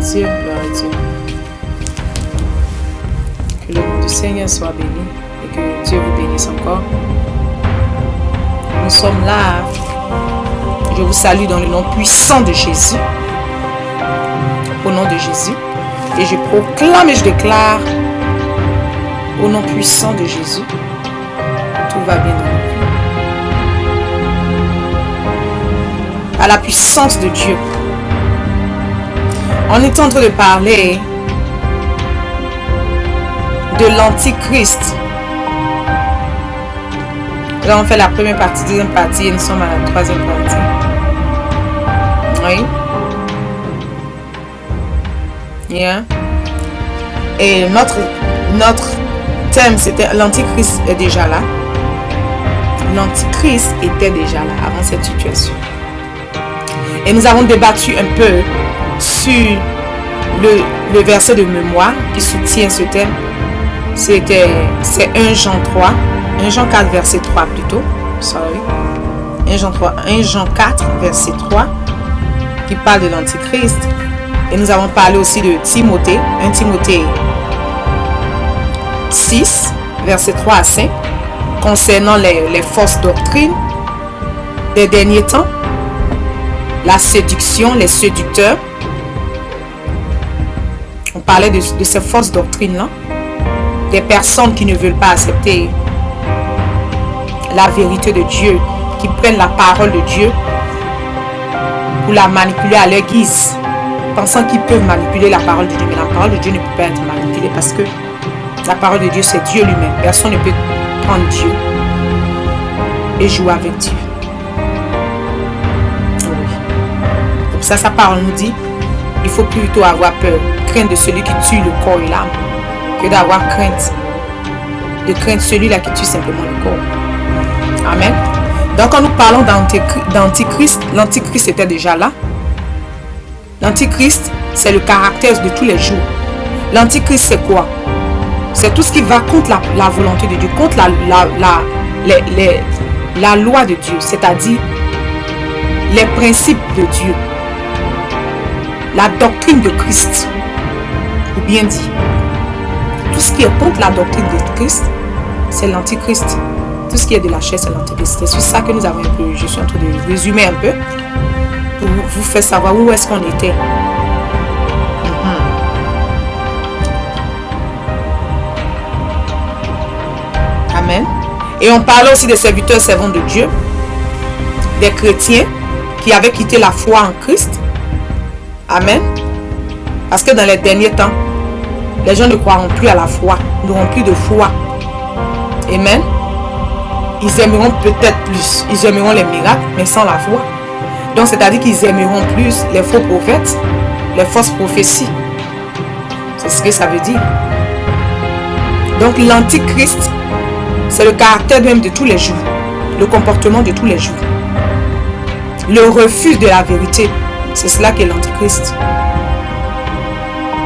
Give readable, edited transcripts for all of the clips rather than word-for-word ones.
Dieu, gloire à Dieu. Que le nom du Seigneur soit béni et que Dieu vous bénisse encore. Nous sommes là. Je vous salue dans le nom puissant de Jésus. Au nom de Jésus. Et je proclame et je déclare au nom puissant de Jésus, tout va bien dans notre vie. À la puissance de Dieu. On est en train de parler de l'Antichrist. Là, on fait la première partie, deuxième partie, et nous sommes à la troisième partie. Oui. Yeah. Et notre thème, c'était l'Antichrist est déjà là. L'Antichrist était déjà là avant cette situation. Et nous avons débattu un peu sur le verset de mémoire qui soutient ce thème. C'est 1 Jean 3, 1 Jean 4 verset 3 plutôt. Sorry. 1 Jean 4 verset 3 qui parle de l'Antichrist. Et nous avons parlé aussi de Timothée, 1 Timothée 6 verset 3 à 5 concernant les fausses doctrines des derniers temps, la séduction, les séducteurs. On parlait de ces fausses doctrines-là, des personnes qui ne veulent pas accepter la vérité de Dieu, qui prennent la parole de Dieu pour la manipuler à leur guise, pensant qu'ils peuvent manipuler la parole de Dieu. Mais la parole de Dieu ne peut pas être manipulée parce que la parole de Dieu, c'est Dieu lui-même. Personne ne peut prendre Dieu et jouer avec Dieu. Oui. Comme ça, sa parole nous dit, il faut plutôt avoir peur, crainte de celui qui tue le corps et l'âme, que d'avoir crainte de craindre celui-là qui tue simplement le corps. Amen. Donc, quand nous parlons d'Antichrist, l'Antichrist était déjà là. L'Antichrist, c'est le caractère de tous les jours. L'Antichrist, c'est quoi? C'est tout ce qui va contre la volonté de Dieu, contre la loi de Dieu, c'est-à-dire les principes de Dieu, la doctrine de Christ, ou bien dit, tout ce qui est contre la doctrine de Christ, c'est l'Antichrist. Tout ce qui est de la chair, c'est l'Antichrist. C'est sur ça que nous avons un peu, je suis en train de résumer un peu, pour vous faire savoir où est-ce qu'on était. Amen. Et on parle aussi des serviteurs et servantes de Dieu, des chrétiens qui avaient quitté la foi en Christ. Amen. Parce que dans les derniers temps, les gens ne croiront plus à la foi, n'auront plus de foi. Amen. Ils aimeront peut-être plus, ils aimeront les miracles, mais sans la foi. Donc, c'est-à-dire qu'ils aimeront plus les faux prophètes, les fausses prophéties. C'est ce que ça veut dire. Donc, l'Antichrist, c'est le caractère même de tous les jours, le comportement de tous les jours. Le refus de la vérité, c'est cela qui est l'Antichrist.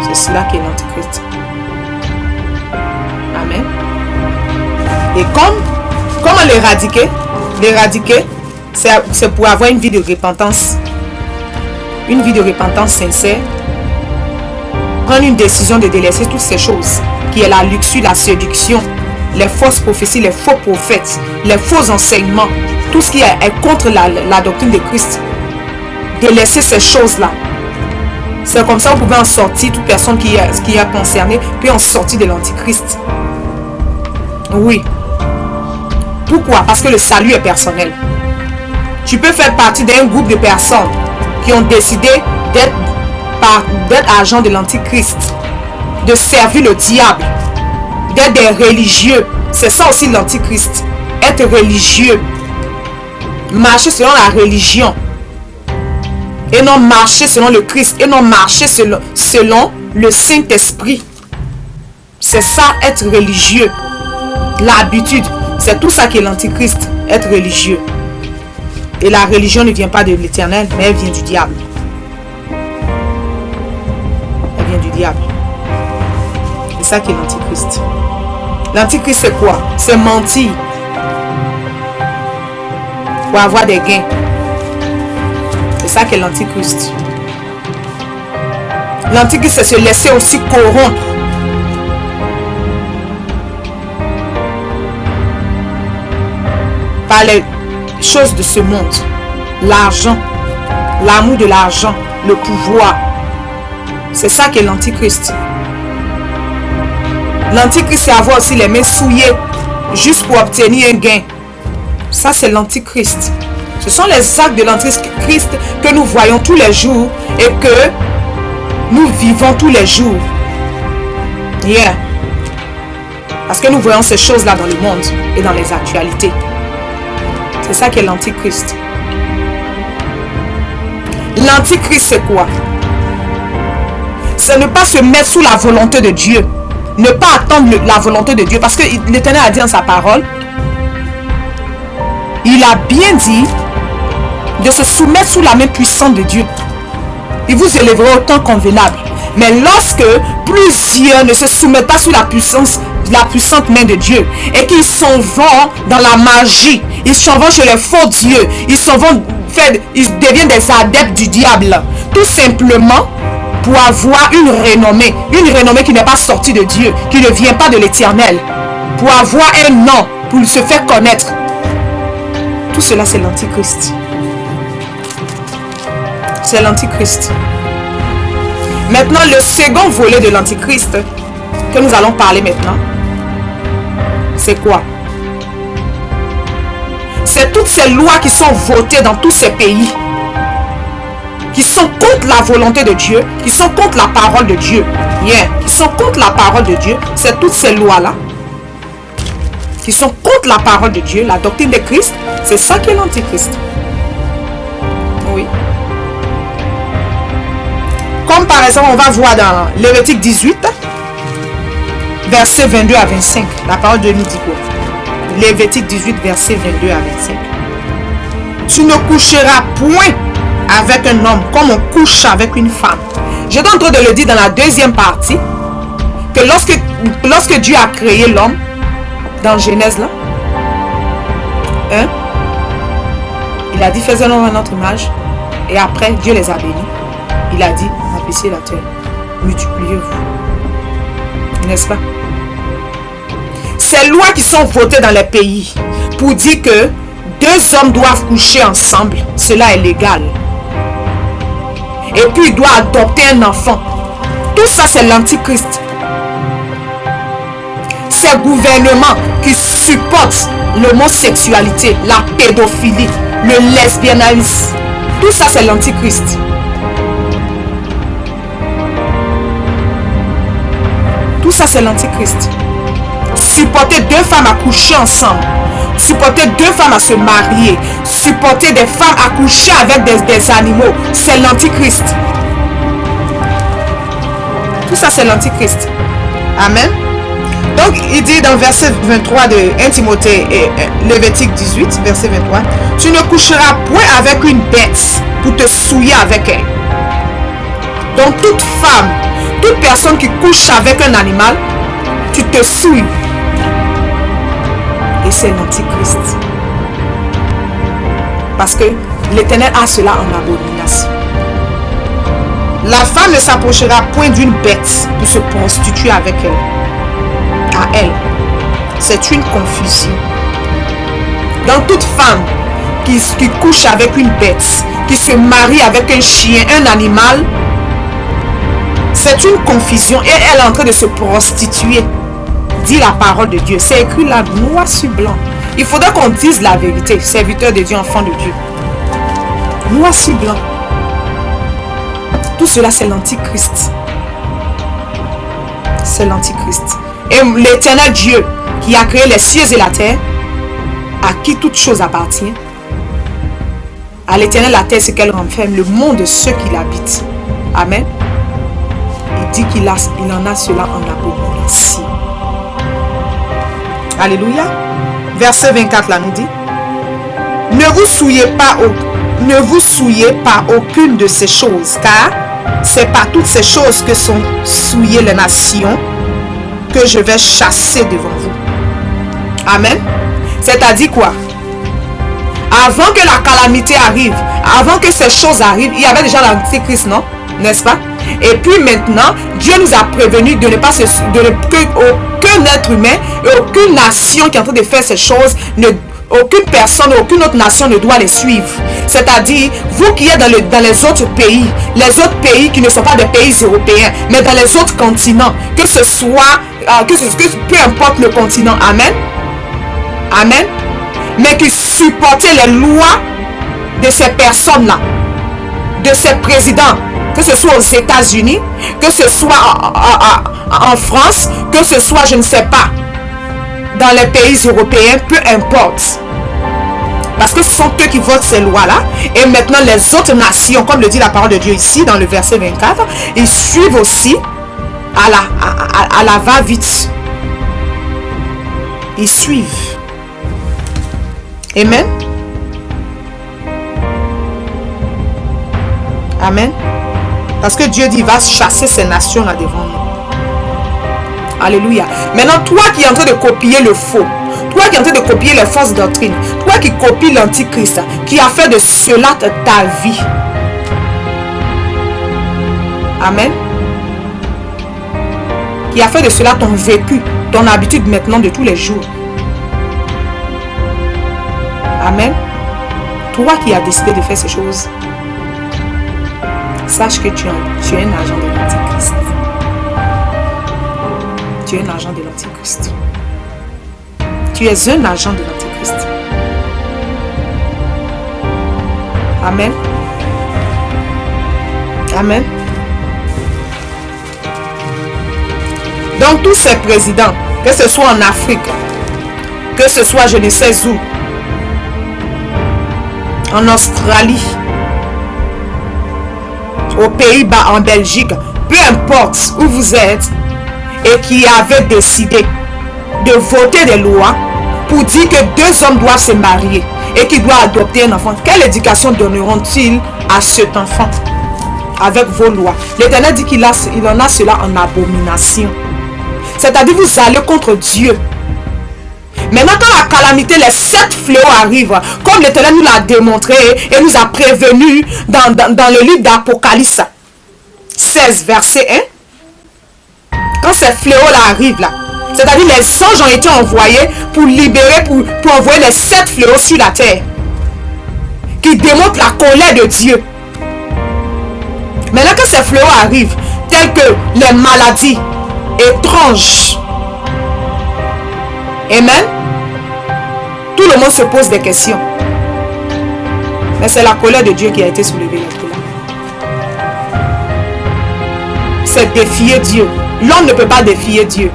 C'est cela qui est l'Antichrist. Amen. Et comment l'éradiquer? L'éradiquer, c'est pour avoir une vie de repentance. Une vie de repentance sincère. Prendre une décision de délaisser toutes ces choses, qui est la luxure, la séduction, les fausses prophéties, les faux prophètes, les faux enseignements, tout ce qui est contre la doctrine de Christ. Délaisser ces choses-là. C'est comme ça qu'on pouvait en sortir, toute personne qui est concernée peut en sortir de l'Antichrist. Oui. Pourquoi? Parce que le salut est personnel. Tu peux faire partie d'un groupe de personnes qui ont décidé d'être agents de l'Antichrist, de servir le diable, d'être des religieux. C'est ça aussi l'Antichrist. Être religieux. Marcher selon la religion. Et non marcher selon le Christ. Et non marcher selon le Saint-Esprit. C'est ça, être religieux. L'habitude. C'est tout ça qui est l'Antichrist. Être religieux. Et la religion ne vient pas de l'Éternel, mais elle vient du diable. Elle vient du diable. C'est ça qui est l'Antichrist. L'Antichrist, c'est quoi? C'est mentir. Pour avoir des gains. C'est ça qui est l'Antichrist. L'antichrist, c'est se laisser aussi corrompre. Par les choses de ce monde. L'argent. L'amour de l'argent. Le pouvoir. C'est ça qui est l'antichrist. L'antichrist, c'est avoir aussi les mains souillées juste pour obtenir un gain. Ça, c'est l'antichrist. Ce sont les actes de l'antichrist que nous voyons tous les jours et que nous vivons tous les jours. Yeah. Parce que nous voyons ces choses-là dans le monde et dans les actualités. C'est ça qui est l'antichrist. L'antichrist, c'est quoi? C'est ne pas se mettre sous la volonté de Dieu. Ne pas attendre la volonté de Dieu. Parce que l'Éternel a dit dans sa parole, il a bien dit de se soumettre sous la main puissante de Dieu. Il vous élèvera au temps convenable. Mais lorsque plusieurs ne se soumettent pas sous la puissante main de Dieu et qu'ils s'en vont dans la magie, ils s'en vont chez les faux dieux, ils deviennent des adeptes du diable, tout simplement pour avoir une renommée qui n'est pas sortie de Dieu, qui ne vient pas de l'Éternel, pour avoir un nom, pour se faire connaître. Tout cela, c'est l'antichrist. C'est l'antichrist. Maintenant, le second volet de l'antichrist que nous allons parler maintenant, c'est quoi? C'est toutes ces lois qui sont votées dans tous ces pays, qui sont contre la volonté de Dieu, qui sont contre la parole de Dieu. Yeah. Qui sont contre la parole de Dieu. C'est toutes ces lois-là qui sont contre la parole de Dieu, la doctrine de Christ. C'est ça qui est l'antichrist. Oui. Comme par exemple, on va voir dans Lévitique 18, versets 22 à 25. La parole de Dieu nous dit quoi? Lévitique 18, versets 22 à 25. Tu ne coucheras point avec un homme comme on couche avec une femme. J'étais en train de le dire dans la deuxième partie, que lorsque Dieu a créé l'homme, dans Genèse là, il a dit, faisons l'homme à notre image, et après Dieu les a bénis. Il a dit, remplissez la terre, multipliez-vous. N'est-ce pas? Ces lois qui sont votées dans les pays pour dire que 2 hommes doivent coucher ensemble, cela est légal. Et puis il doit adopter un enfant. Tout ça, c'est l'antichrist. Ces gouvernements qui supportent l'homosexualité, la pédophilie, le lesbianisme, tout ça, c'est l'antichrist. Tout ça, c'est l'antichrist. Supporter 2 femmes à coucher ensemble, supporter 2 femmes à se marier, supporter des femmes à coucher avec des animaux, c'est l'antichrist. Tout ça, c'est l'antichrist. Amen. Donc, il dit dans verset 23 de 1 Timothée et Lévitique 18, verset 23, tu ne coucheras point avec une bête pour te souiller avec elle. Donc, toute femme, toute personne qui couche avec un animal, tu te souilles. Et c'est l'antichrist. Parce que l'Éternel a cela en abomination. La femme ne s'approchera point d'une bête pour se prostituer avec elle. À elle. C'est une confusion. Donc toute femme qui couche avec une bête, qui se marie avec un chien, un animal, c'est une confusion et elle est en train de se prostituer. Dit la parole de Dieu. C'est écrit là, noir sur blanc. Il faudrait qu'on dise la vérité, serviteur de Dieu, enfant de Dieu. Noir sur blanc. Tout cela, c'est l'antichrist. C'est l'antichrist. Et l'Éternel Dieu, qui a créé les cieux et la terre, à qui toute chose appartient, à l'Éternel la terre, ce qu'elle renferme, le monde de ceux qui l'habitent. Amen. Il dit qu'il en a cela en abomination. Alléluia. Verset 24 là nous dit, ne vous souillez pas aucune de ces choses, car c'est par toutes ces choses que sont souillées les nations que je vais chasser devant vous. Amen. C'est-à-dire quoi? Avant que la calamité arrive, avant que ces choses arrivent, il y avait déjà l'antichrist, non? N'est-ce pas? Et puis maintenant, Dieu nous a prévenu de ne pas qu'aucun être humain et aucune nation qui est en train de faire ces choses, aucune personne, aucune autre nation ne doit les suivre. C'est-à-dire, vous qui êtes dans les autres pays qui ne sont pas des pays européens, mais dans les autres continents, que ce soit, peu importe le continent, amen, amen, mais qui supportez les lois de ces personnes-là, de ces présidents, que ce soit aux États-Unis, que ce soit en France, que ce soit, je ne sais pas, dans les pays européens, peu importe. Parce que ce sont eux qui votent ces lois-là. Et maintenant, les autres nations, comme le dit la parole de Dieu ici, dans le verset 24, ils suivent aussi à la va-vite. Ils suivent. Amen. Amen. Parce que Dieu dit, va chasser ces nations-là devant nous. Alléluia. Maintenant, toi qui es en train de copier le faux, toi qui es en train de copier les fausses doctrines, toi qui copies l'antichrist, qui a fait de cela ta vie. Amen. Qui a fait de cela ton vécu, ton habitude maintenant de tous les jours. Amen. Toi qui as décidé de faire ces choses, sache que tu es un agent de l'antichrist. Tu es un agent de l'antichrist. Tu es un agent de l'antichrist. Amen. Amen. Donc tous ces présidents, que ce soit en Afrique, que ce soit je ne sais où, en Australie, aux Pays-Bas, en Belgique, peu importe où vous êtes, et qui avaient décidé de voter des lois pour dire que deux hommes doivent se marier et qu'ils doivent adopter un enfant, quelle éducation donneront-ils à cet enfant avec vos lois? L'Éternel dit qu'il en a cela en abomination. C'est-à-dire vous allez contre Dieu. Maintenant, quand la calamité, les 7 fléaux arrivent, comme l'Éternel nous l'a démontré et nous a prévenu dans le livre d'Apocalypse 16, verset 1, quand ces fléaux-là arrivent, là, c'est-à-dire les anges ont été envoyés pour libérer, pour envoyer les 7 fléaux sur la terre, qui démontrent la colère de Dieu. Maintenant, quand ces fléaux arrivent, tels que les maladies étranges, amen, tout le monde se pose des questions. Mais c'est la colère de Dieu qui a été soulevée là. C'est défier Dieu. L'homme ne peut pas défier Dieu.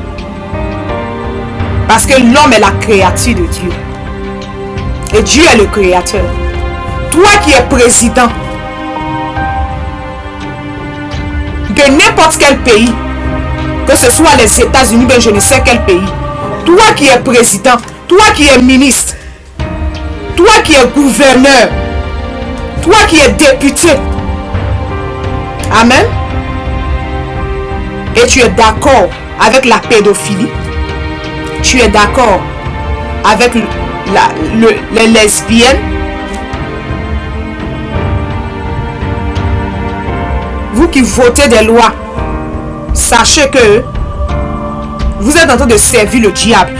Parce que l'homme est la créature de Dieu. Et Dieu est le créateur. Toi qui es président de n'importe quel pays, que ce soit les États-Unis, ben je ne sais quel pays, toi qui es président, toi qui es ministre, toi qui es gouverneur, toi qui es député, amen, et tu es d'accord avec la pédophilie, tu es d'accord avec les lesbiennes, vous qui votez des lois, sachez que vous êtes en train de servir le diable.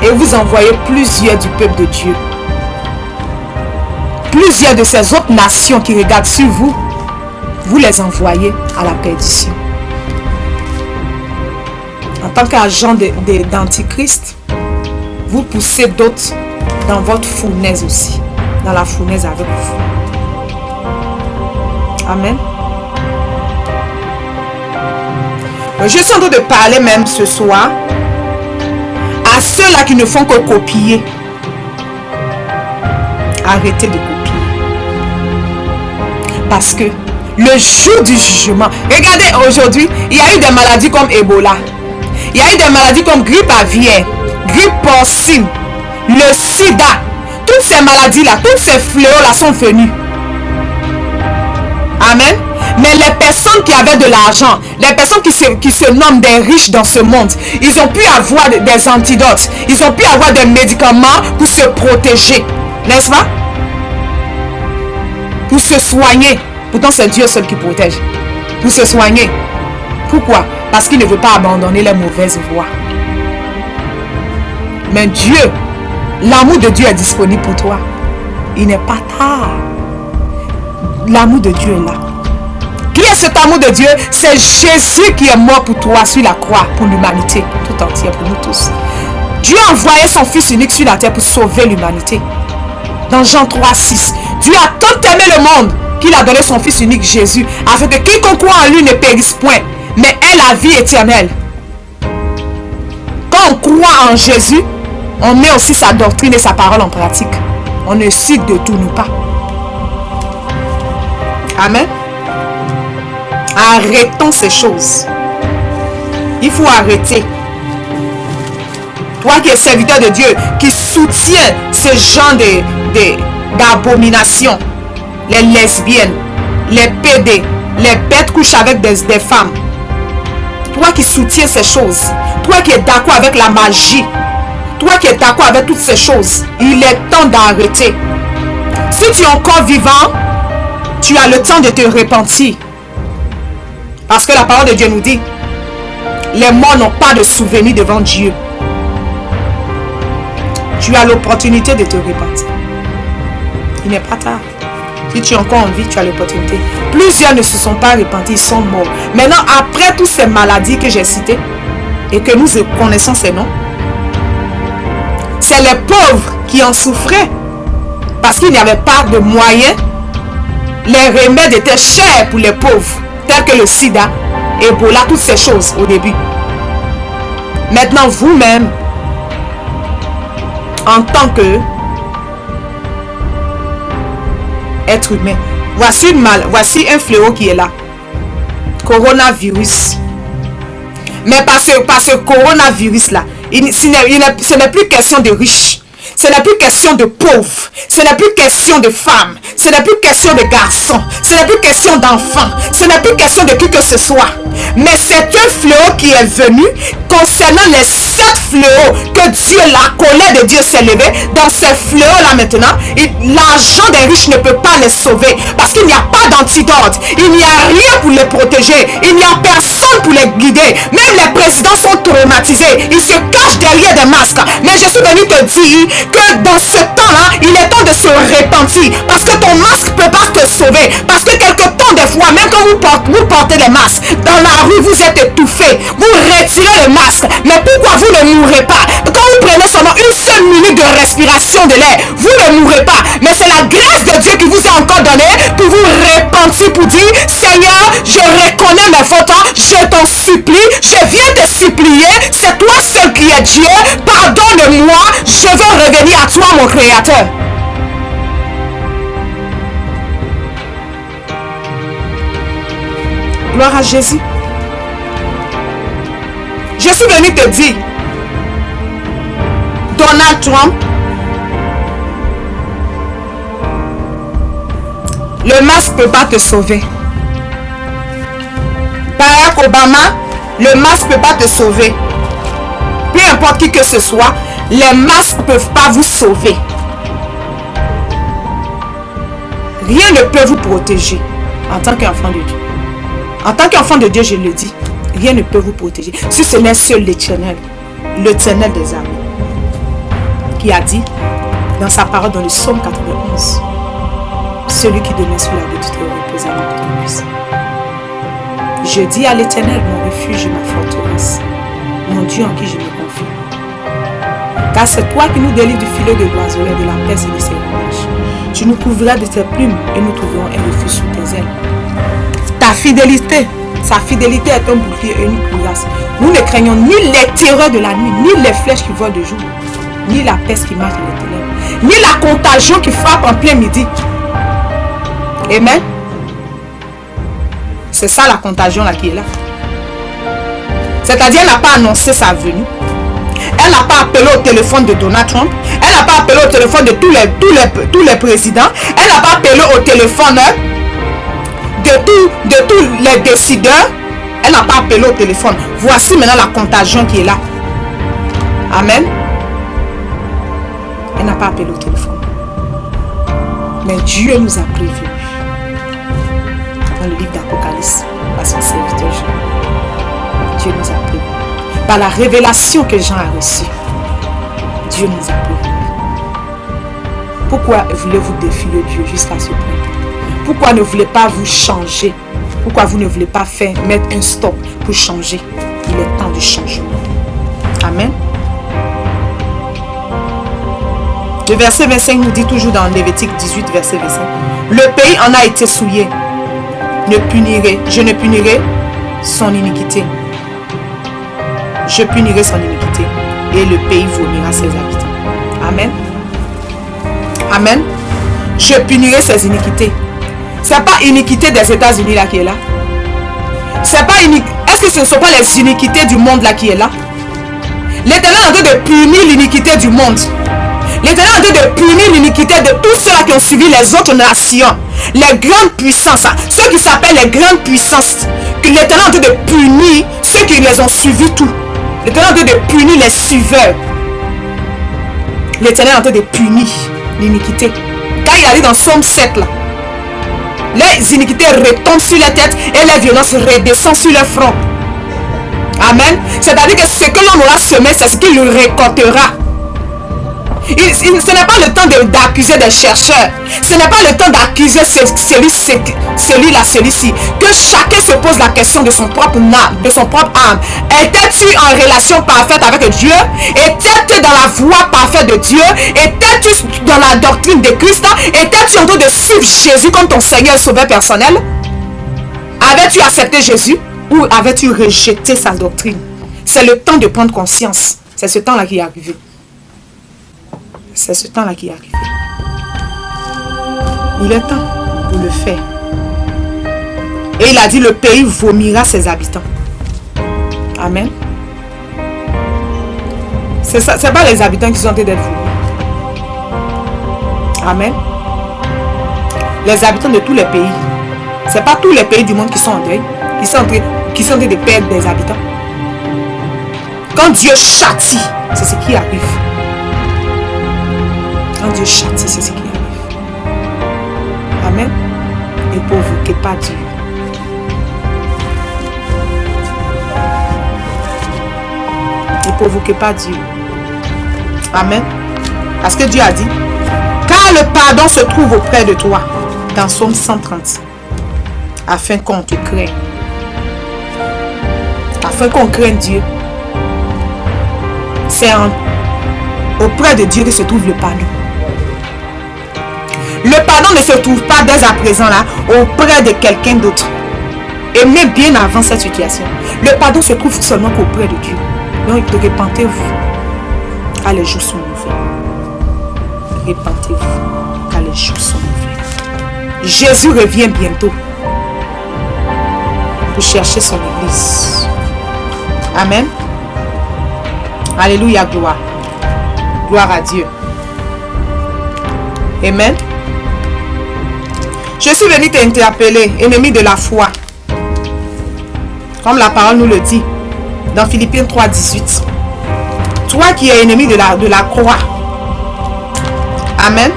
Et vous envoyez plusieurs du peuple de Dieu. Plusieurs de ces autres nations qui regardent sur vous, vous les envoyez à la perdition. En tant qu'agent d'antichrist, vous poussez d'autres dans votre fournaise aussi. Dans la fournaise avec vous. Amen. Je suis en train de parler même ce soir à ceux-là qui ne font que copier. Arrêtez de copier. Parce que le jour du jugement, regardez aujourd'hui, il y a eu des maladies comme Ebola. Il y a eu des maladies comme grippe aviaire, grippe porcine, le sida. Toutes ces maladies-là, tous ces fléaux-là sont venus. Amen. Mais les personnes qui avaient de l'argent, les personnes qui se nomment des riches dans ce monde, ils ont pu avoir des antidotes, ils ont pu avoir des médicaments pour se protéger, n'est-ce pas? pour se soigner. Pourtant, c'est Dieu seul qui protège. Pour se soigner. Pourquoi? Parce qu'il ne veut pas abandonner les mauvaises voies. Mais Dieu, l'amour de Dieu est disponible pour toi. Il n'est pas tard. L'amour de Dieu est là. Qui est cet amour de Dieu? C'est Jésus qui est mort pour toi sur la croix, pour l'humanité tout entière, pour nous tous. Dieu a envoyé son Fils unique sur la terre pour sauver l'humanité. Dans Jean 3,6, Dieu a tant aimé le monde qu'il a donné son Fils unique Jésus, afin que quiconque croit en lui ne périsse point, mais ait la vie éternelle. Quand on croit en Jésus, on met aussi sa doctrine et sa parole en pratique. On ne se détourne pas. Amen. Arrêtons ces choses. Il faut arrêter. Toi qui es serviteur de Dieu, qui soutient ce genre d'abomination, les lesbiennes, les PD, les bêtes couchent avec des femmes. Toi qui soutiens ces choses, toi qui es d'accord avec la magie, toi qui es d'accord avec toutes ces choses, il est temps d'arrêter. Si tu es encore vivant, tu as le temps de te repentir. Parce que la parole de Dieu nous dit, les morts n'ont pas de souvenir devant Dieu. Tu as l'opportunité de te repentir. Il n'est pas tard. Si tu es encore en vie, tu as l'opportunité. Plusieurs ne se sont pas repentis, ils sont morts. Maintenant, après toutes ces maladies que j'ai citées, et que nous connaissons ces noms, c'est les pauvres qui en souffraient. Parce qu'il n'y avait pas de moyens. Les remèdes étaient chers pour les pauvres, tels que le sida, Ebola, toutes ces choses au début. Maintenant, vous-même, en tant que être humain, voici un fléau qui est là. Coronavirus. Mais par ce coronavirus-là, ce n'est plus question de riches. Ce n'est plus question de pauvres. Ce n'est plus question de femmes. Ce n'est plus question de garçons. Ce n'est plus question d'enfants. Ce n'est plus question de qui que ce soit. Mais c'est un fléau qui est venu concernant les 7 fléaux que Dieu, la colère de Dieu s'est levée. Dans ces fléaux-là maintenant, l'argent des riches ne peut pas les sauver. Parce qu'il n'y a pas d'antidote. Il n'y a rien pour les protéger. Il n'y a personne pour les guider. Même les présidents sont traumatisés. Ils se cachent derrière des masques. Mais je suis venu te dire que dans ce temps-là, il est temps de se repentir. Parce que ton masque ne peut pas te sauver. Parce que quelque temps des fois, même quand vous portez les masques, dans la rue, vous êtes étouffé. Vous retirez le masque. Mais pourquoi vous ne mourrez pas? Quand vous prenez seulement une seule minute de respiration de l'air, vous ne mourrez pas. Mais c'est la grâce de Dieu qui vous a encore donné pour vous repentir, pour dire, Seigneur, je reconnais mes fautes, je t'en supplie, je viens te supplier, c'est toi seul qui es Dieu, pardonne-moi, je veux revenir à toi, mon Créateur. Gloire à Jésus. Je suis venu te dire, Donald Trump, le masque ne peut pas te sauver. Barack Obama, le masque ne peut pas te sauver. Peu importe qui que ce soit, les masques ne peuvent pas vous sauver. Rien ne peut vous protéger en tant qu'enfant de Dieu. En tant qu'enfant de Dieu, je le dis, rien ne peut vous protéger. Si ce n'est seul l'Éternel des armées, qui a dit dans sa parole dans le psaume 91, celui qui demeure sous la boutique repose à l'ombre de puissant. Je dis à l'Éternel, mon refuge et ma forteresse, mon Dieu en qui je me confie. Car c'est toi qui nous délivres du filet de l'oiseau et de la peste et de ses rouages. Tu nous couvriras de tes plumes et nous trouverons un refuge sous tes ailes. Ta fidélité, sa fidélité est un bouclier et une cuirasse. Nous ne craignons ni les terreurs de la nuit, ni les flèches qui volent de jour, ni la peste qui marche dans les ténèbres, ni la contagion qui frappe en plein midi. Amen. C'est ça la contagion là qui est là. C'est-à-dire, elle n'a pas annoncé sa venue. Elle n'a pas appelé au téléphone de Donald Trump. Elle n'a pas appelé au téléphone de tous les présidents. Elle n'a pas appelé au téléphone de tous les décideurs. Elle n'a pas appelé au téléphone. Voici maintenant la contagion qui est là. Amen. Elle n'a pas appelé au téléphone. Mais Dieu nous a prévenus. dans le livre d'Apocalypse à son serviteur Jean. Dieu nous a prévenus. Par la révélation que Jean a reçue, Dieu nous a prévenus. Pourquoi voulez-vous défier Dieu jusqu'à ce point? Pourquoi ne voulez pas vous changer? Pourquoi vous ne voulez pas mettre un stop pour changer? Il est temps de changement. Amen. Le verset 25 nous dit toujours dans Lévitique 18, verset 25. Le pays en a été souillé. Je ne punirai son iniquité. Je punirai son iniquité. Et le pays vomira ses habitants. Amen. Amen. Je punirai ses iniquités. C'est pas iniquité des États-Unis là qui est là. C'est pas Est-ce que ce ne sont pas les iniquités du monde là qui est là? L'Éternel est en train de punir l'iniquité du monde. L'Éternel est en train de punir l'iniquité de tous ceux qui ont suivi les autres nations. Les grandes puissances. Ceux qui s'appellent les grandes puissances. Que l'Éternel est en train de punir ceux qui les ont suivis tout. L'Éternel est en train de punir les suiveurs. L'Éternel est en train de punir l'iniquité. Quand il a dit dans Somme 7 là, les iniquités retombent sur la tête et les violences redescendent sur le front. Amen. C'est-à-dire que ce que l'on aura semé, c'est ce qu'il récoltera. Ce n'est pas le temps d'accuser des chercheurs. Ce n'est pas le temps d'accuser celui-ci. Que chacun se pose la question de son propre âme. Étais-tu en relation parfaite avec Dieu? Étais-tu dans la voie parfaite de Dieu? Étais-tu dans la doctrine de Christ? Étais-tu en train de suivre Jésus comme ton Seigneur et Sauveur personnel? Avais-tu accepté Jésus ou avais-tu rejeté sa doctrine? C'est le temps de prendre conscience. C'est ce temps-là qui est arrivé. C'est ce temps-là qui est arrivé. Il est temps pour le faire. Et il a dit, le pays vomira ses habitants. Amen. C'est pas les habitants qui sont en train d'être vomis. Amen. Les habitants de tous les pays. C'est pas tous les pays du monde qui sont en deuil, qui sont en train de perdre des habitants. Quand Dieu châtie, c'est ce qui arrive. Quand Dieu châtie, c'est ce qui arrive. Amen. Ne provoquez pas Dieu. Ne provoquez pas Dieu. Amen. Parce que Dieu a dit, car le pardon se trouve auprès de toi, dans Psaume 130, afin qu'on te craigne. Afin qu'on craigne Dieu. C'est auprès de Dieu que se trouve le pardon. Le pardon ne se trouve pas dès à présent là auprès de quelqu'un d'autre. Et même bien avant cette situation. Le pardon se trouve seulement qu'auprès de Dieu. Donc repentez-vous car les jours sont mauvais. Repentez-vous car les jours sont mauvais. Jésus revient bientôt pour chercher son église. Amen. Alléluia, gloire. Gloire à Dieu. Amen. Je suis venu t'interpeller, ennemi de la foi. Comme la parole nous le dit dans Philippiens 3, 18. Toi qui es ennemi de la croix. Amen.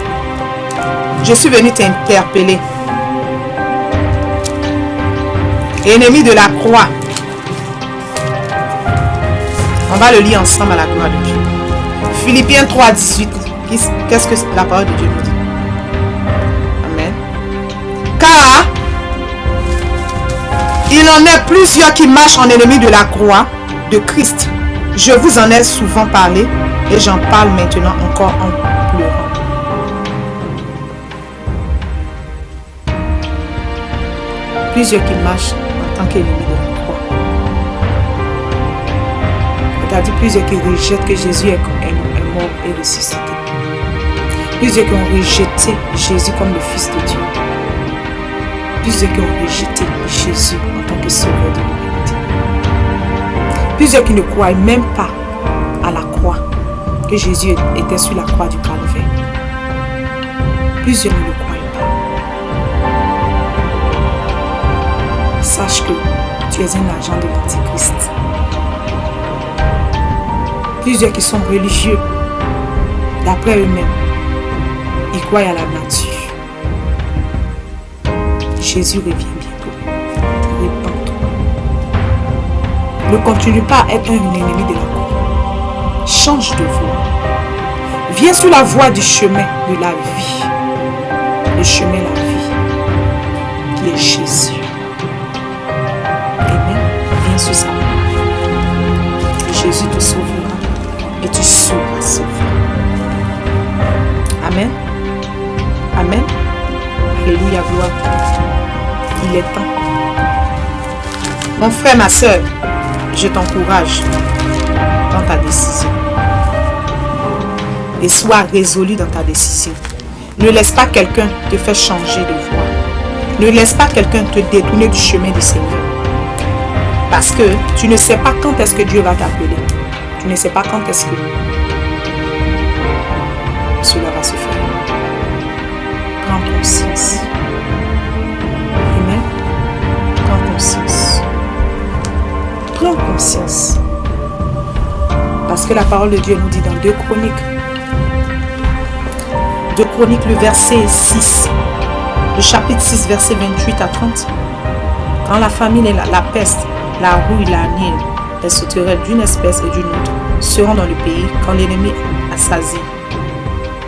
Je suis venu t'interpeller. Ennemi de la croix. On va le lire ensemble à la gloire de Dieu. Philippiens 3, 18. Qu'est-ce que la parole de Dieu nous dit? Amen. Car il en est plusieurs qui marchent en ennemi de la croix de Christ. Je vous en ai souvent parlé et j'en parle maintenant encore en pleurant. Plusieurs qui marchent en tant qu'ennemis de la croix. C'est-à-dire plusieurs qui rejettent que Jésus est mort et ressuscité. Plusieurs qui ont rejeté Jésus comme le Fils de Dieu. Plusieurs qui ont rejeté Jésus en tant que sauveur de l'humanité. Plusieurs qui ne croient même pas à la croix, que Jésus était sur la croix du Calvaire. Plusieurs ne le croient pas. Sache que tu es un agent de l'Antichrist. Plusieurs qui sont religieux, d'après eux-mêmes, ils croient à la nature. Jésus revient bientôt. Ne continue pas à être un ennemi de la croix. Change de voie. Viens sur la voie du chemin de la vie. Le chemin de la vie, qui est Jésus. Amen. Viens sur sa voie. Jésus te sauvera et tu seras sauvé. Amen. Amen. Alléluia, gloire. Il est temps. Mon frère, ma soeur, je t'encourage dans ta décision. Et sois résolu dans ta décision. Ne laisse pas quelqu'un te faire changer de voie. Ne laisse pas quelqu'un te détourner du chemin du Seigneur. Parce que tu ne sais pas quand est-ce que Dieu va t'appeler. Tu ne sais pas quand est-ce que cela va se faire. Prends conscience. Amen. Prends conscience. Prends conscience. Parce que la parole de Dieu nous dit dans 2 Chroniques. 2 Chroniques, le verset 6. Le chapitre 6, verset 28 à 30. Quand la famine et la peste, la rouille, la nielle, les sauterelles d'une espèce et d'une autre seront dans le pays, quand l'ennemi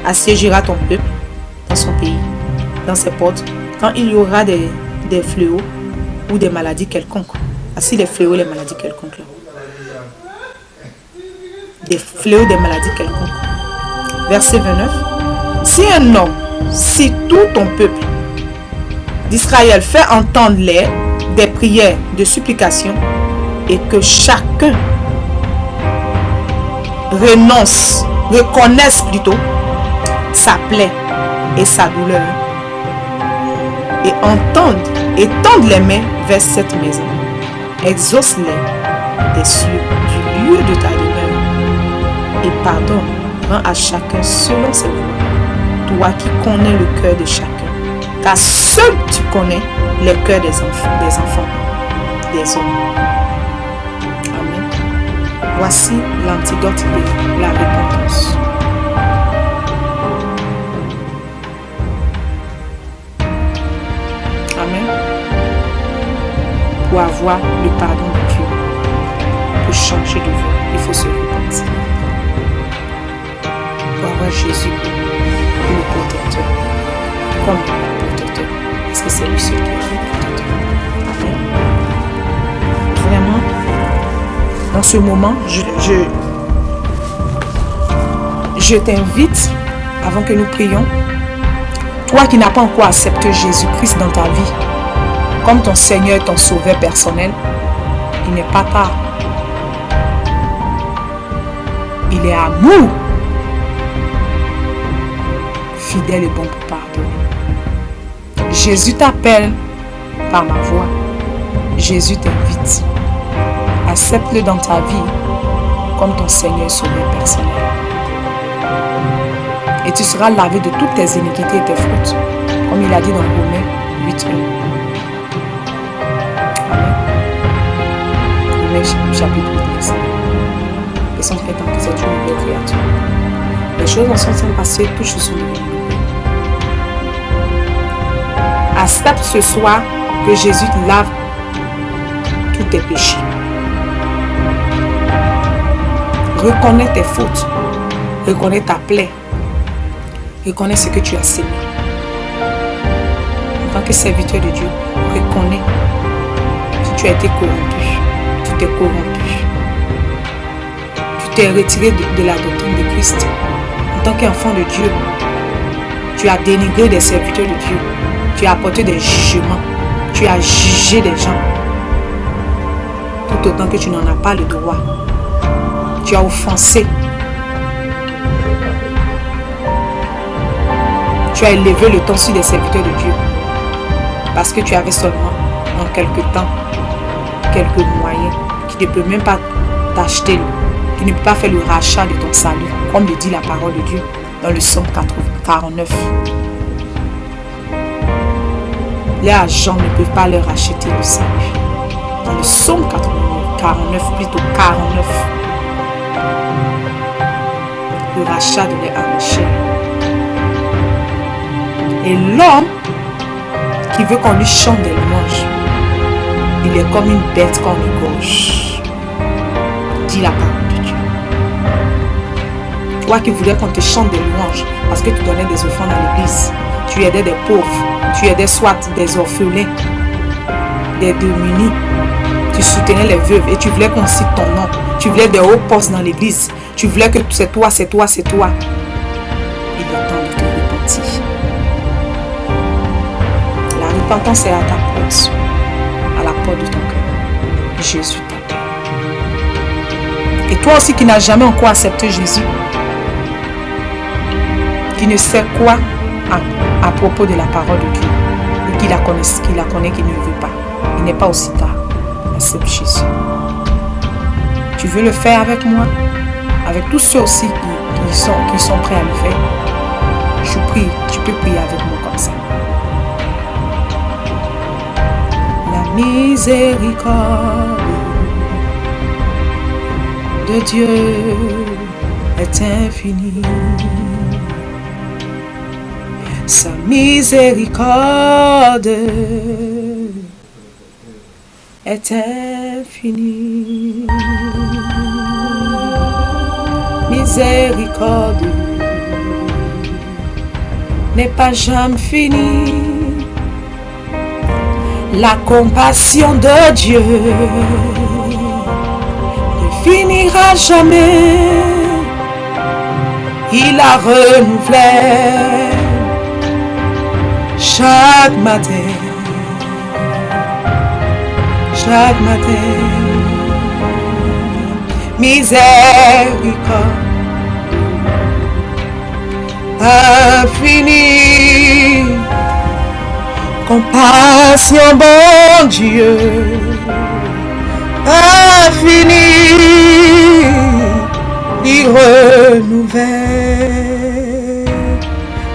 assiégera ton peuple dans son pays, dans ses portes, quand il y aura des fléaux ou des maladies quelconques. Voici les fléaux, les maladies quelconques. Là. Des fléaux, des maladies quelconques. Verset 29. Si un homme, si tout ton peuple d'Israël fait entendre des prières de supplication et que chacun reconnaisse plutôt sa plaie et sa douleur et étende les mains vers cette maison, exauce-les des cieux du lieu de ta demeure et pardonne, rends à chacun selon ses voies, toi qui connais le cœur de chacun, car seul tu connais les cœurs des enfants, des hommes. Amen. Voici l'antidote de la repentance. Amen. Pour avoir le pardon de Dieu, pour changer de voie, il faut se repentir. Pour avoir Jésus le protecteur, comme le protecteur, parce que c'est lui seul qui est le protecteur. Amen. Vraiment, dans ce moment, je t'invite, avant que nous prions, toi qui n'as pas encore accepté Jésus-Christ dans ta vie, comme ton Seigneur et ton Sauveur personnel, il n'est pas tard. Il est amour, fidèle et bon pour pardonner. Jésus t'appelle par ma voix. Jésus t'invite. Accepte-le dans ta vie comme ton Seigneur et Sauveur personnel. Et tu seras lavé de toutes tes iniquités et tes fautes, comme il a dit dans Romains 8.1. Amen. Romains chapitre 8, verset 1. Personne ne prétend que c'est une nouvelle créature. Les choses sont passées, toutes choses sont nouvelles. Accepte ce soir que Jésus te lave tous tes péchés. Reconnais tes fautes. Reconnais ta plaie. Reconnais ce que tu as sémé. En tant que serviteur de Dieu, reconnais que tu as été corrompu. Tu t'es corrompu. Tu t'es retiré de la doctrine de Christ. En tant qu'enfant de Dieu, tu as dénigré des serviteurs de Dieu. Tu as apporté des jugements. Tu as jugé des gens. Tout autant que tu n'en as pas le droit. Tu as offensé. Tu as élevé le ton sur des serviteurs de Dieu. Parce que tu avais seulement, en quelque temps, quelques moyens qui ne peuvent même pas t'acheter, qui ne peuvent pas faire le rachat de ton salut, comme le dit la parole de Dieu dans le psaume 49. Les agents ne peuvent pas leur acheter le salut. Dans le psaume 49, plutôt 49. Le rachat de leur âme chère. Et l'homme qui veut qu'on lui chante des louanges, il est comme une bête qu'on égorge. Dis la parole de Dieu. Toi qui voulais qu'on te chante des louanges parce que tu donnais des offrandes à l'église. Tu aidais des pauvres. Tu aidais soit des orphelins, des démunis. Tu soutenais les veuves et tu voulais qu'on cite ton nom. Tu voulais des hauts postes dans l'église. Tu voulais que c'est toi, c'est toi, c'est toi. Il est temps de te repentir. La repentance est à ta porte, à la porte de ton cœur. Jésus t'attend. Et toi aussi qui n'as jamais encore accepté Jésus, qui ne sait quoi à propos de la parole de Dieu, ou qui la connaît, qui ne veut pas, il n'est pas aussi tard. Accepte Jésus. Tu veux le faire avec moi, avec tous ceux aussi qui sont prêts à le faire. Je prie, tu peux prier avec moi comme ça. La miséricorde de Dieu est infinie. Sa miséricorde est infinie. Miséricorde n'est pas jamais finie. La compassion de Dieu ne finira jamais. Il la renouvelle chaque matin. Chaque matin. Miséricorde infinie, compassion, bon Dieu, infinie, il renouvelle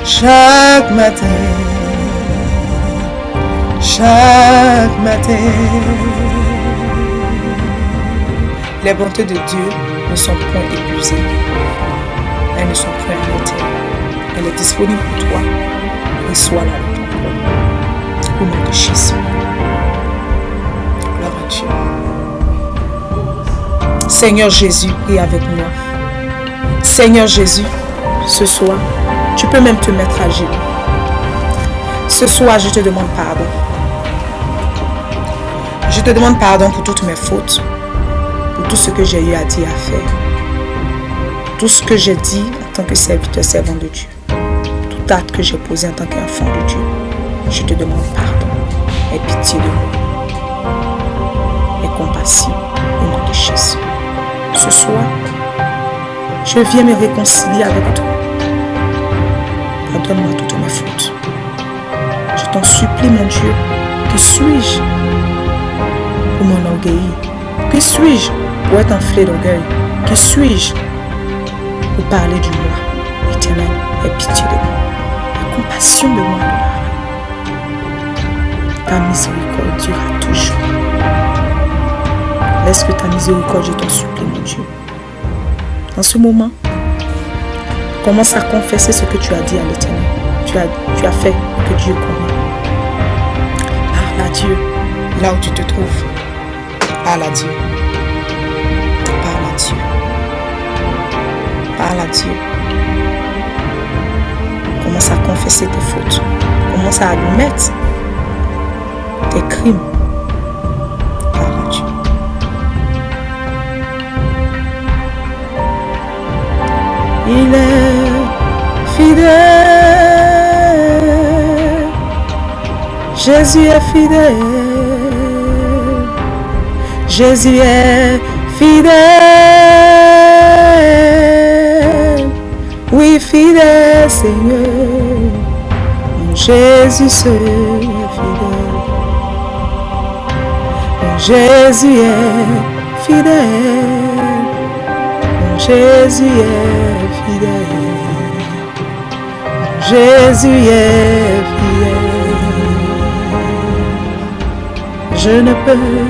chaque matin, chaque matin. Les bontés de Dieu ne sont point épuisées. Elles ne sont point arrêtées. Elle est disponible pour toi. Reçois-la de ton cœur. Au nom de Jésus. Gloire à Dieu. Seigneur Jésus, prie avec moi. Seigneur Jésus, ce soir, tu peux même te mettre à genoux. Ce soir, je te demande pardon. Je te demande pardon pour toutes mes fautes. Pour tout ce que j'ai eu à dire, à faire. Tout ce que j'ai dit en tant que serviteur, servant de Dieu. Tout acte que j'ai posé en tant qu'enfant de Dieu. Je te demande pardon. Aie pitié de moi. Aie compassion au nom de Jésus. Ce soir, je viens me réconcilier avec toi. Pardonne-moi toutes mes fautes. Je t'en supplie, mon Dieu. Qui suis-je pour m'enorgueillir? Qui suis-je pour être enflé d'orgueil? Qui suis-je pour parler du moi? Éternel, aie pitié de moi. Aie compassion de moi. Ta miséricorde durera toujours. Laisse que ta miséricorde, je t'en supplie, mon Dieu. Dans ce moment, commence à confesser ce que tu as dit à l'Éternel. Tu as fait que Dieu connaît. Parle à Dieu, là où tu te trouves. Parle à Dieu. Parle à Dieu. Parle à Dieu. Commence à confesser tes fautes. Commence à admettre tes crimes. Parle à Dieu. Il est fidèle. Jésus est fidèle. Jésus est fidèle. Oui, fidèle Seigneur. Mon Jésus est fidèle. Mon Jésus est fidèle. Mon Jésus est fidèle. Mon Jésus est fidèle. Je ne peux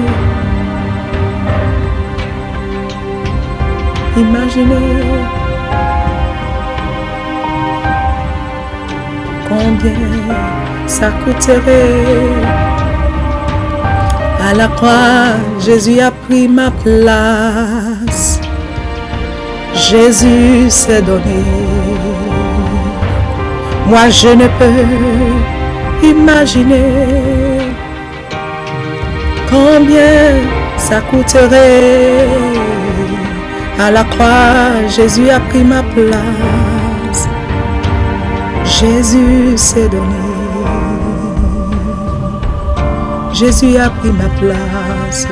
imaginer combien ça coûterait. À la croix, Jésus a pris ma place. Jésus s'est donné. Moi je ne peux imaginer combien ça coûterait. À la croix, Jésus a pris ma place. Jésus s'est donné. Jésus a pris ma place.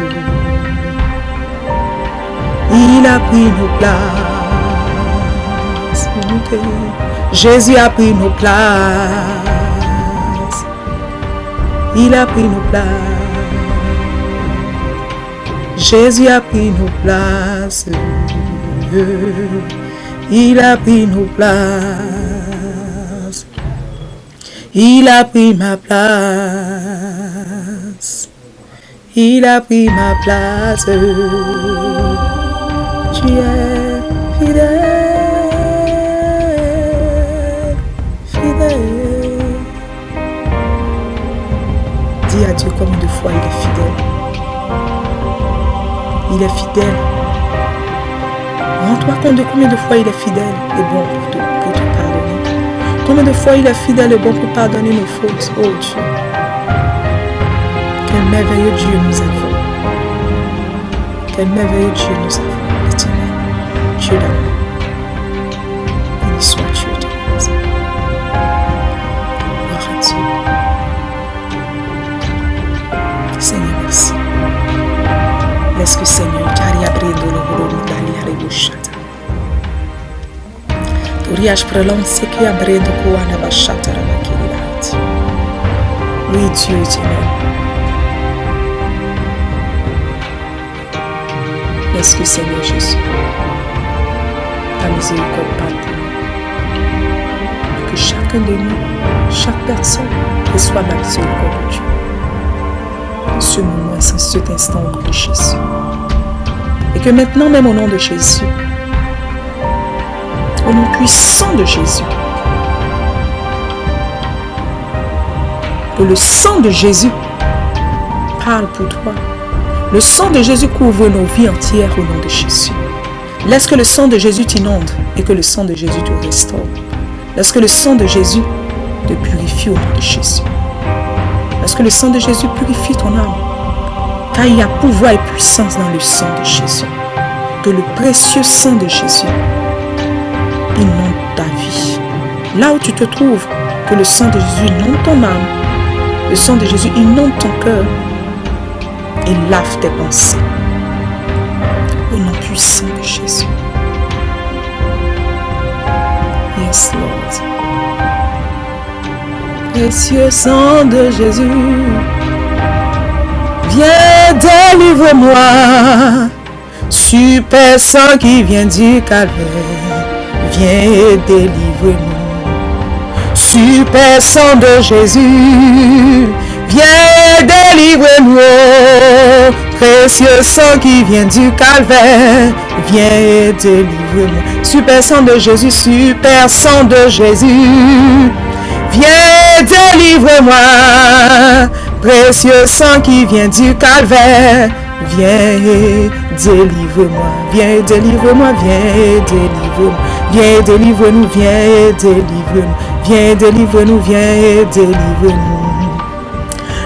Il a pris nos places. Jésus a pris nos places. Il a pris nos places. Jésus a pris nos places. Il a pris nos places. Il a pris ma place. Il a pris ma place. Tu es fidèle, fidèle. Dis à Dieu combien de fois il est fidèle. Il est fidèle. Rends-toi compte de combien de fois il est fidèle et bon pour te pardonner. Combien de fois il est fidèle et bon pour pardonner nos fautes. Oh Dieu. Quel merveilleux Dieu nous avons. Quel merveilleux Dieu nous avons. Dieu d'amour. Béni sois-tu, éternel. Gloire à Dieu. Seigneur, merci. Laisse le Seigneur jari abrindo le volume dali aribushata. Toriash prelong seki abrindo kuana bashata ramakirilat. Oui, Dieu éternel. Laisse le Seigneur Jésus. Ta miséricorde parle pour nous. Que chacun de nous, chaque personne, reçoive la miséricorde de Dieu. En ce moment, en cet instant, au nom de Jésus. Et que maintenant, même au nom de Jésus, au nom puissant de Jésus, que le sang de Jésus parle pour toi. Le sang de Jésus couvre nos vies entières au nom de Jésus. Laisse que le sang de Jésus t'inonde et que le sang de Jésus te restaure. Laisse que le sang de Jésus te purifie au nom de Jésus. Laisse que le sang de Jésus purifie ton âme. Car il y a pouvoir et puissance dans le sang de Jésus. Que le précieux sang de Jésus inonde ta vie. Là où tu te trouves, que le sang de Jésus inonde ton âme. Le sang de Jésus inonde ton cœur et lave tes pensées. Au nom puissant de Jésus. Yes, Lord. Précieux sang de Jésus, viens délivre-moi. Super sang qui vient du calvaire, viens et délivre-nous. Super sang de Jésus, viens et délivre-nous. Précieux sang qui vient du calvaire, viens et délivre-moi. Super sang de Jésus, super sang de Jésus, viens et délivre-moi. Précieux sang qui vient du calvaire, viens et délivre-moi. Viens et délivre-moi, viens et délivre-moi. Viens et délivre-nous, viens et délivre-nous. Viens et délivre-nous, viens et délivre-nous.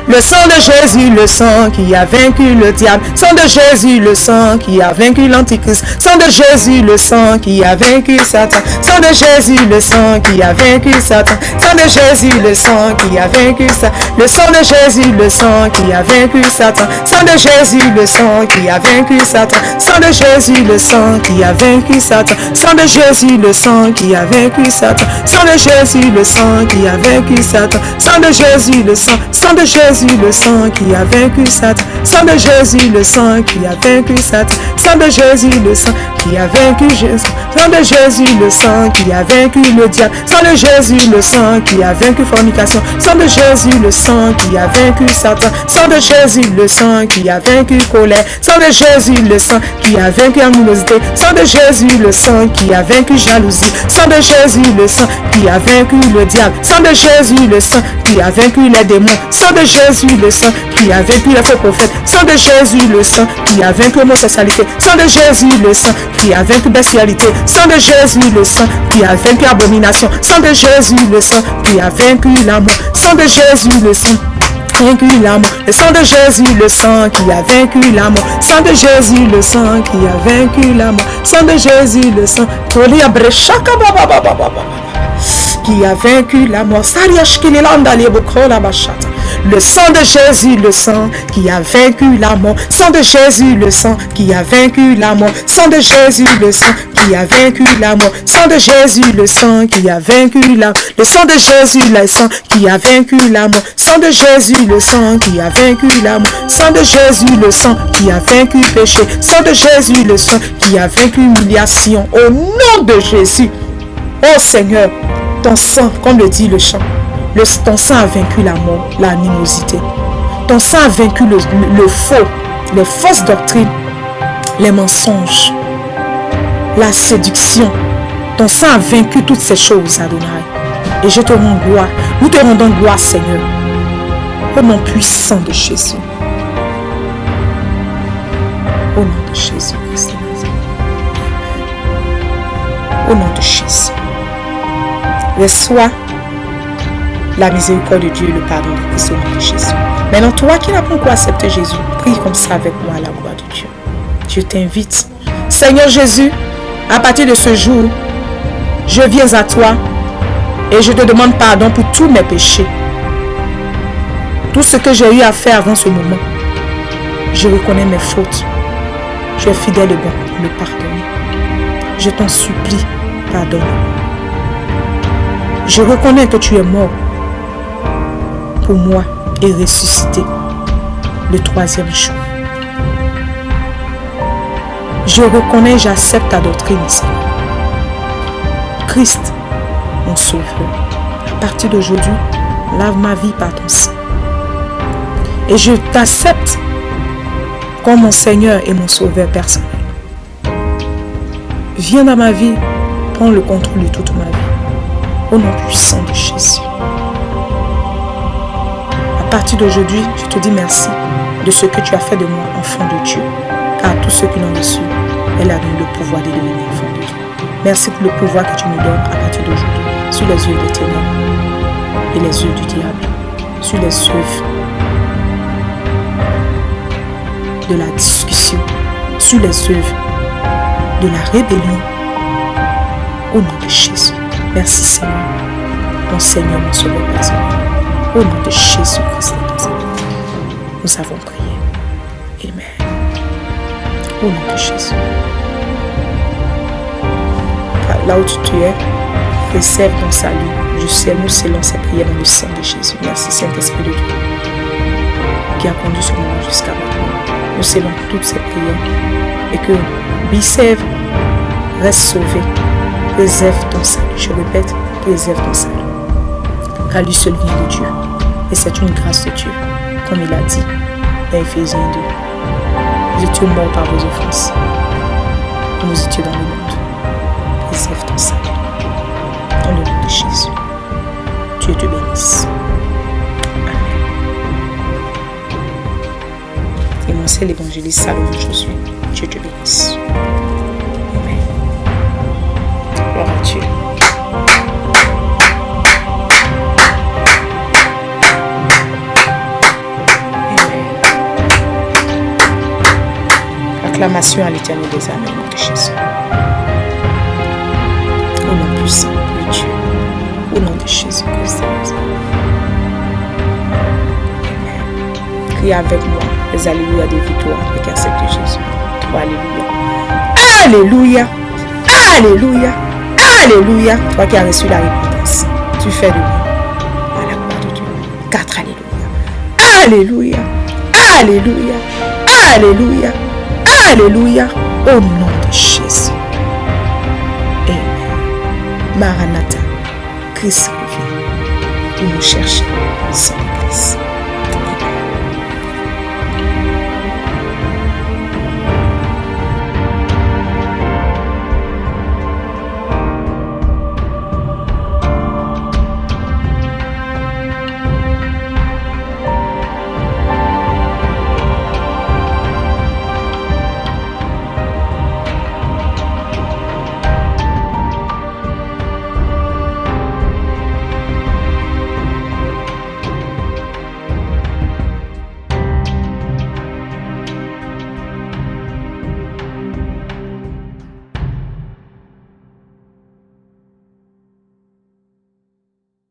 Le sang de Jésus, le sang qui a vaincu le diable. Sang de Jésus, le sang qui a vaincu l'antichrist. Sang de Jésus, le sang qui a vaincu Satan. Sang de Jésus, le sang qui a vaincu Satan. Sang de Jésus, le sang qui a vaincu Satan. Le sang de Jésus, le sang qui a vaincu Satan. Sang de Jésus, le sang qui a vaincu Satan. Sang de Jésus, le sang qui a vaincu Satan. Sang de Jésus, le sang qui a vaincu Satan. Sang de Jésus, le sang qui a vaincu Satan. Sang de Jésus, le sang de Jésus. Le sang qui a vaincu Satan. Sang de Jésus, le sang qui a vaincu Satan. Sang de Jésus, le sang qui a vaincu Jésus. Sang de Jésus, le sang qui a vaincu le diable. Sang de Jésus, le sang qui a vaincu fornication. Sang de Jésus, le sang qui a vaincu Satan. Sang de Jésus, le sang qui a vaincu colère. Sang de Jésus, le sang qui a vaincu animosité. Sang de Jésus, le sang qui a vaincu jalousie. Sang de Jésus, le sang qui a vaincu le diable. Sang de Jésus, le sang qui a vaincu les démons. Sang de Jésus, Jésus le sang qui a vaincu les faux prophètes. Sang de Jésus le sang qui a vaincu l'homosexualité. Sang de Jésus le sang qui a vaincu bestialité. Sang de Jésus le sang qui a vaincu abomination. Sang de Jésus le sang qui a vaincu la mort. Sang de Jésus le sang vaincu la mort. Le sang de Jésus le sang qui a vaincu la mort. Sang de Jésus le sang qui a vaincu la mort. Sang de Jésus le sang qui a vaincu la mort. Le sang de Jésus le sang qui a vaincu la mort. Sang de Jésus le sang qui a vaincu la mort. Sang de Jésus le sang qui a vaincu la mort. Sang de Jésus le sang qui a vaincu la mort. Le sang de Jésus le sang qui a vaincu la mort. Sang de Jésus le sang qui a vaincu la mort. Sang de Jésus le sang qui a vaincu péché. Sang de Jésus le sang qui a vaincu humiliation. Au nom de Jésus. Oh Seigneur, ton sang, comme le dit le chant, ton sang a vaincu la mort, l'animosité. Ton sang a vaincu le faux, les fausses doctrines, les mensonges, la séduction. Ton sang a vaincu toutes ces choses, Adonai. Et je te rends gloire. Nous te rendons gloire, Seigneur. Au nom puissant de Jésus. Au nom de Jésus Christ. Au nom de Jésus. Reçois la miséricorde de Dieu et le pardon de Christ au nom de Jésus. Maintenant, toi qui n'as pas encore accepté Jésus, prie comme ça avec moi à la gloire de Dieu. Je t'invite. Seigneur Jésus, à partir de ce jour, je viens à toi et je te demande pardon pour tous mes péchés. Tout ce que j'ai eu à faire avant ce moment. Je reconnais mes fautes. Tu es fidèle et bon pour me pardonner. Je t'en supplie, pardonne-moi. Je reconnais que tu es mort pour moi et ressuscité le 3e jour. Je reconnais, j'accepte ta doctrine, Seigneur. Christ, mon sauveur, à partir d'aujourd'hui, lave ma vie par ton sang. Et je t'accepte comme mon Seigneur et mon sauveur personnel. Viens dans ma vie, prends le contrôle de toute ma vie. Au nom puissant de Jésus. À partir d'aujourd'hui, je te dis merci de ce que tu as fait de moi, enfant de Dieu. Car tous ceux qui l'ont reçu, elle a donné le pouvoir de devenir enfant de Dieu. Merci pour le pouvoir que tu me donnes à partir d'aujourd'hui sur les yeux des ténèbres et les yeux du diable, sur les œuvres de la discussion, sur les œuvres de la rébellion. Au nom de Jésus. Merci Seigneur, mon Seigneur, mon Sauveur personnel. Au nom de Jésus-Christ de Nazareth, nous avons prié. Amen. Au nom de Jésus. Là où tu es, préserve ton salut. Je sais, nous scellons ces prières dans le sang de Jésus. Merci Saint-Esprit de Dieu qui a conduit ce moment jusqu'à maintenant. Nous scellons toutes ces prières et que Bicèvre reste sauvé. Préserve ton salut. Je répète, préserve ton salut. Car lui seul vient de Dieu. Et c'est une grâce de Dieu. Comme il a dit dans Éphésiens 2. Vous étiez morts par vos offenses. Et nous étions dans le monde. Préserve ton salut. Dans le nom de Jésus. Dieu te bénisse. Amen. Et mon c'est l'évangéliste Salomon Josué. Dieu te bénisse. Gloire à Dieu. Amen. Acclamation à l'Éternel des armées, au nom de Jésus. Au nom puissant de Dieu. Au nom de Jésus-Christ. Amen. Crie avec moi les alléluia des victoires avec accepte Jésus. 3 alléluia. Alléluia. Alléluia. Alléluia. Toi qui as reçu la repentance, tu fais de moi à la gloire de Dieu. 4 alléluia. Alléluia. Alléluia. Alléluia. Alléluia. Au nom de Jésus. Amen. Maranatha. Christ revient pour nous chercher sans église.